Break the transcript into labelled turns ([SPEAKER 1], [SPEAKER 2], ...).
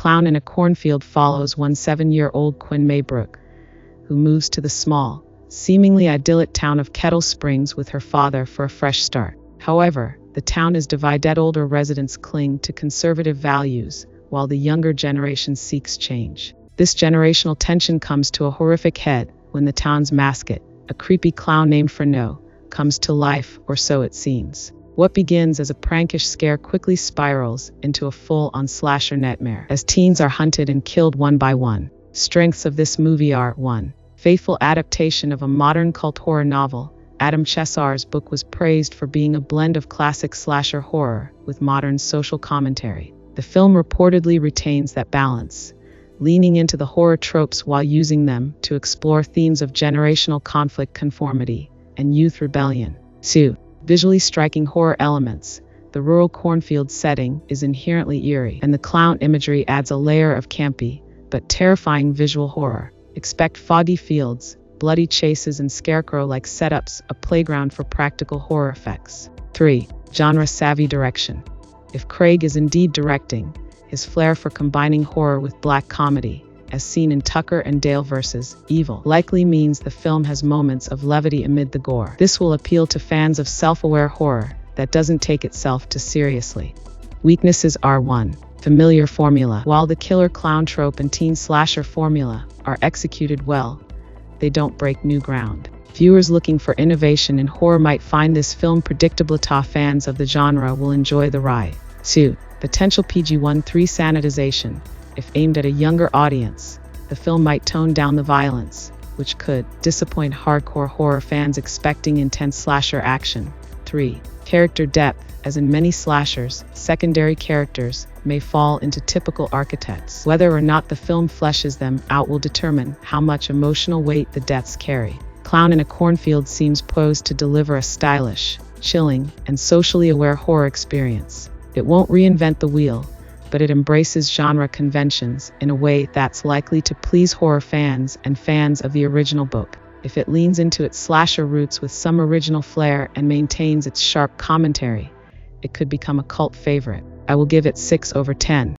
[SPEAKER 1] Clown in a Cornfield follows one 7-year-old Quinn Maybrook, who moves to the small, seemingly idyllic town of Kettle Springs with her father for a fresh start. However, the town is divided. Older residents cling to conservative values, while the younger generation seeks change. This generational tension comes to a horrific head when the town's mascot, a creepy clown named Fresno, comes to life, or so it seems. What begins as a prankish scare quickly spirals into a full-on slasher nightmare, as teens are hunted and killed one by one. Strengths of this movie are: 1. Faithful adaptation of a modern cult horror novel. Adam Chesar's book was praised for being a blend of classic slasher horror with modern social commentary. The film reportedly retains that balance, leaning into the horror tropes while using them to explore themes of generational conflict, conformity, and youth rebellion. 2. Visually striking horror elements. The rural cornfield setting is inherently eerie, and the clown imagery adds a layer of campy but terrifying visual horror. Expect foggy fields, bloody chases, and scarecrow-like setups, a playground for practical horror effects. 3. Genre-savvy direction. If Craig is indeed directing, his flair for combining horror with black comedy, as seen in Tucker and Dale vs. Evil, likely means the film has moments of levity amid the gore. This will appeal to fans of self-aware horror that doesn't take itself too seriously. Weaknesses are: 1. Familiar formula. While the killer clown trope and teen slasher formula are executed well, they don't break new ground. Viewers looking for innovation in horror might find this film predictable. Fans of the genre will enjoy the ride. 2. Potential PG-13 sanitization. If aimed at a younger audience, the film might tone down the violence, which could disappoint hardcore horror fans expecting intense slasher action. 3. Character depth. As in many slashers, secondary characters may fall into typical archetypes. Whether or not the film fleshes them out will determine how much emotional weight the deaths carry. Clown in a Cornfield seems poised to deliver a stylish, chilling, and socially aware horror experience. It won't reinvent the wheel, but it embraces genre conventions in a way that's likely to please horror fans and fans of the original book. If it leans into its slasher roots with some original flair and maintains its sharp commentary, it could become a cult favorite. I will give it 6/10.